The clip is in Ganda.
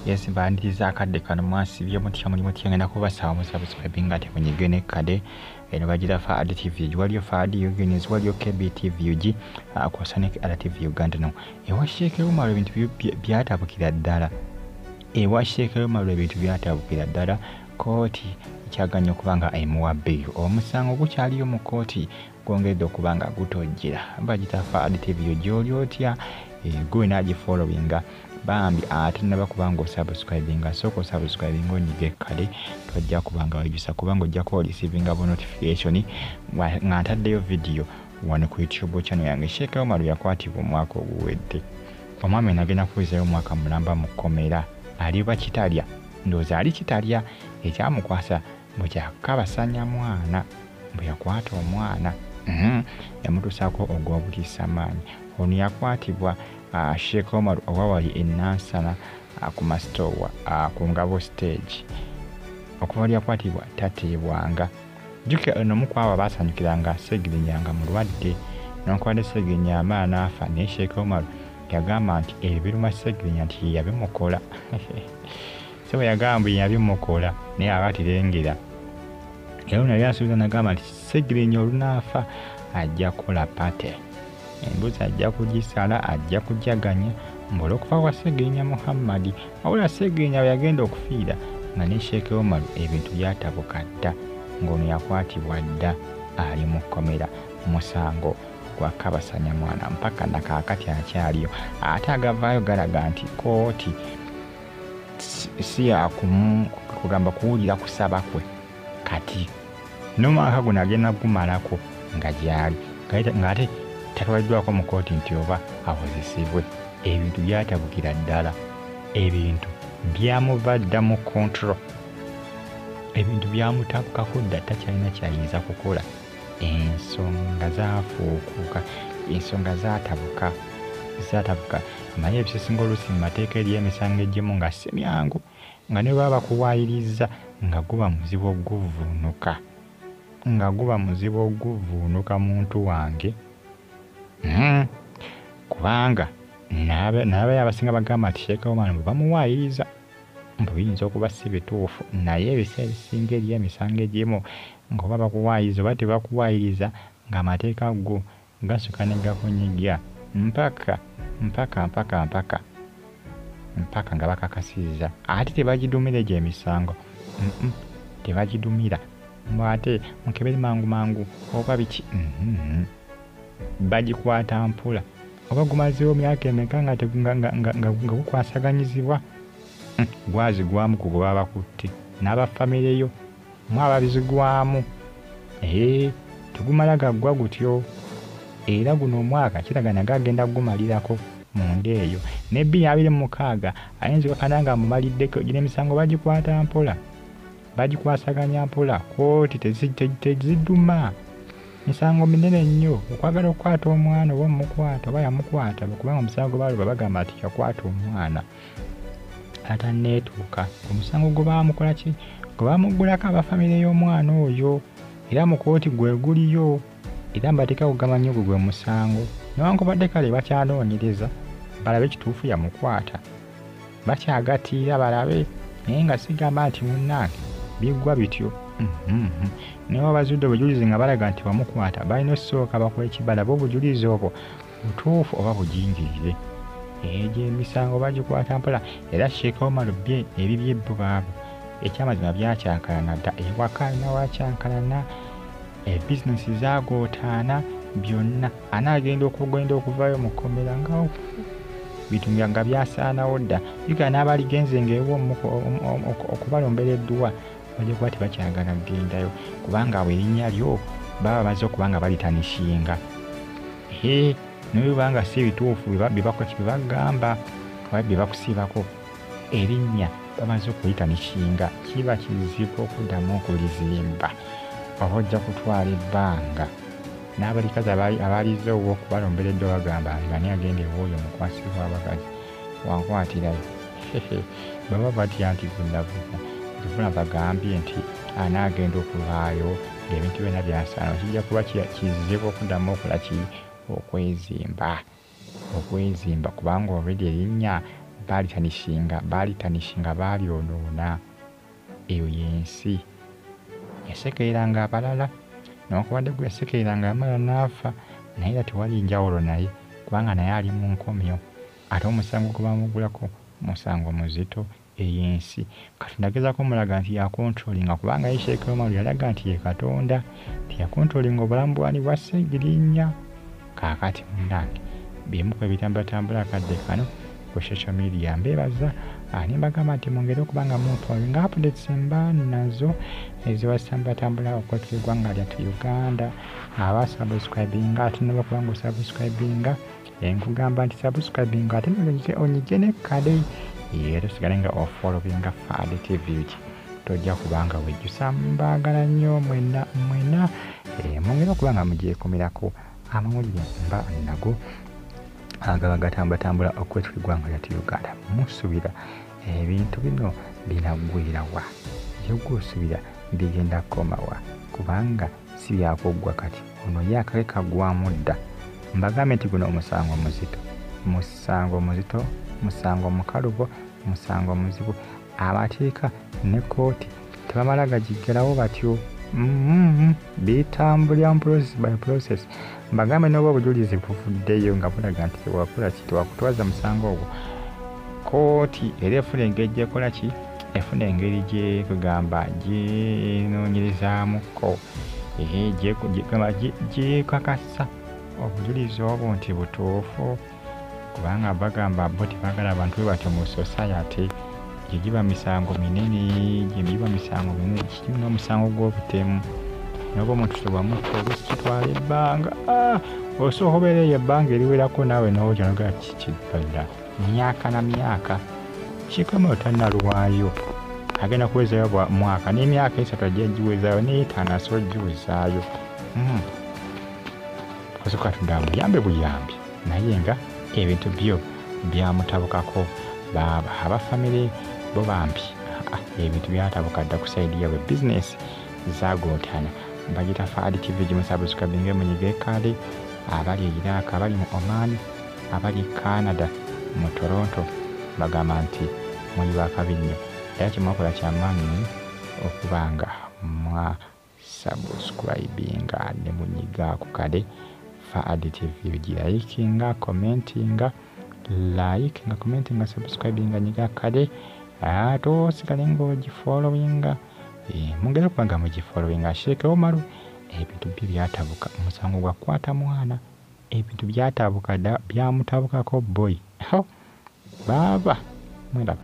Yes mbandiza akadde kano mwasibye mutya mulimu tyangenda kubasaba musubscribing ate munyigene kade eno bagira Faad TV waliyo Faad Ugenies waliyo KB TV UG akosanik ala TV Uganda no ewashekero malo ebintu byatabukira ddala ewashekero malo ebintu byatabukira ddala kooti kyaganya okubanga aimuwa bail omusango gukyaliyo mu kooti gwongedde okubanga gutojjera bagita Faad TV UG olyotya gwe naji followinga bambi ate naba kubanga osubscribinga soko subscribing onyige kale tojja kubanga wajisa kubanga ojja ko receiving abo notification ng'ataddeyo video wano ku YouTube channel yange Sheikh Omar yakwatibwa omwaka oguwedde omwami nagenda kuizayo omwaka mulamba mu komera aliba kitalya ndoza ali kitalya ekyamukwasa mukyakabasanya mwana mbuyakwata omwana yamutusako ogwobutiisamaanyi ono yakwatibwa Sheikh Omar owawali enansana ku mastowa ku Ngabo stage okuva yakwatibwa tateebwanga juke ono kwaba basanyukiranga Segirinyanga mulwadde n'okwade Segirinya amaana afa ne Sheikh Omar yagamba nti ebiruma Segirinya nti yabimukola so yagamba yabimukola naye abatirengera era naye asuubiza nagamba nti Segirinya olunafa ajja kola pate embuzi ajja kugisala ajja kujaganya mbolo okufa kwa Segirinya Muhammadi wabula Segirinya yagenda okufiira nga ne Sheikh Omar ebintu byatabuka dda ng'ono yakwatibwa dda ali mu kkomera musango gwa kabasanya mwana mpaka nakaakati akyaliyo ate agavaayo galaga nti kooti si yakugamba kuwulira kusaba kwe kati n'omwaka guno agenda gumalako nga gyali ng'ate tatwaliddwako mu kooti nti oba awozesebwe ebintu byatabukira ddala ebintu byamuva dda mu control ebintu byamutabukako dda takyalina kyayinza kukola ensonga zaafuukuka ensonga zaatabuka naye ebisesinga olusi mu mateeka ery'emisango egimu nga semyangu nga ne baba bakuwaayiriza nga guba muzibu oguvuunuka muntu wange kubanga nabe abasinga bagamba nti Sheikh Omar bwe bamuwaayiriza buyinza okuba si bituufu naye ebiseera ebisinga ery'emisango egimu ng'oba bakuwaayiriza oba tebakuwaayiriza ng'amateeka go gasukka ne gakunyigya mpaka nga bakakasizza ate tebagidumira egyo emisango tebagidumira ate mukebere mangu oba biki bagikwata mpula oba gumazeewo myaka emeka nga gukwasaganyizibwa gwazi gwamu ku baba bakutte n'abafamire yo mwababizigwamu tegumala gaggwa gutyo era guno omwaka kiragana gagenda gumalirako munda eyo ne 2026 ayinza okananga mumaliddeko gino emisango bagikwata mpola bagikwasaganya mpola kooti teziduma misango minene nnyo okwagala okukwata omwana oba omukwata oba yamukwata kubanga omusango baalo babagamba nti yakwata omwana ataneetuuka omusango gwe baamukola ki gwe baamugulako abafamire y'omwana oyo era mu kooti gwe guliyo era mbateeka kugamba nnyo gwe musango newankubadde kale bakyanoonyereza balabe kituufu yamukwata bakyagatiira balabe naye nga sigamba nti munnange biggwa bityo naye abazudde obujulizi nga balaga nti bamukwata balina osooka bakola ekibalabe obujulizi obwo butuufu oba bujingirire egyo emisango bagikwata mpola era Sheikh Omar ebi byebbo baabo ekyamazima byakyankalana dda ewaka nawakyankalana ebizinesi zagootaana byonna anaagenda okuvaayo mu kkomera nga bitunga nga byasaanawo dda yuga n'abaligenze ngaewo okubalombera edduwa bajja kuba tebakyagala kugendayo kubanga abo erinnya lyo baba bamaze okubanga balitanishinga naye banga si bituufu bebagamba oba bebakusiibako erinnya bamaze okulitanishinga kiba kizibu okuddamu okulizimba oba ojja kutwala ebbanga n'abalikazi abalizeewo okubalombera edduwa bagamba ngani agenda ewooyo mukwasibwa abakazi wankwatirayo baba batya nti vuna bagambye nti anaagenda okuvaayo ng'ebintu byonna byasaana kijja kuba kizibu okuddamu okola ki okwezimba kubanga already erinnya balitanishinga balyonoona. Eyo yensi yasekereranga abalala n'okubadde gwe yasekereranga amala n'afa, naye era tewali njawulo naye kubanga naye ali mu nkomyo ate omusango gwe bamugulako musango muzito. Eyensi Katonda agezaako mulaga nti yakontrolinga kubanga ye Sheikh Omar yalaga nti ye Katonda tiyakontrolinga obulamu bwani bwa Ssegirinnya. Kaakati munnange bimu ku ebitambulatambula akadde kano ku social media mbeebaza nembagamba nti mwongere okubanga mumpoolinga updates mba nazo eziwatambulatambula okwetula eggwanga lyattu Uganda. Abasubscribinga ate nabakubanga osubscribinga nkugamba nti subscribinga ate onyige nekkade era osigale nga ofollowinga Fadi TV tojja kubanga wejjusa. Mbaagala nnyo mwena mwongere okubanga mugyekomerako amawulire mba nago agaba gatambulatambula okwetula eggwanga lyattu Uganda. Musuubira ebintu bino binaggweerawa byogwosubira bigenda kukomawa kubanga si byakuggwa kati ono ye akake kagwamu dda. Mbagambe nti guno omusango muzito, musango mukalubo, musango muzibu. Amateeka ne kooti tebamala gagigerawo batyo, bitambulira by process. Mbagambe n'oba obujulizi buvuddeyo nga bulaga nti tewakola ki, tewakutwaza musango ogwo, kooti era efuna engeri gyekola ki, efuna engeri gyekugamba gyenoonyerezaamuko gyekakasa obujulizi obwo nti butuufu kubanga bagamba bo tebagala abantu bwe batyo mu society. Gyegiba misango minene, kiri n'omusango gw'obutemu noba omuntu tebamutta oba kitwala ebbanga osooka obeereyo ebbanga eriwerako naawe n'ojja nogaa kikiddala myaka na myaka kikoma otannaluwaayo agenda kuwezaayo mwaka n'emyaka 3 ajja giwezaayo n'etaano asobola giwezaayo. Osooka Katonda amuyambe buyambi naye nga ebintu byo byamutabukako abafamire bo bambi ebintu byatabuka dda ku saidi yaabwe bizinesi zaagootana. Bagita Fadi TV gimusubscribinge munyige kale abali Iraq, abali mu Oman, abali Canada, mu Toronto bagamba nti muli bakabinyo era kimwakola kyamaanyi okubanga mwa subscribinga ne munyiga ku kale Fadi TV girayikinga commentinga subscribinga nyiga kale tosigale ng'ogifollowinga mungera kubanga mugifollowinga Sheikh Omar. Ebintu bye byatabuka omusango gwakwata mwana, ebintu byatabuka dda byamutabukako boy baba mwenda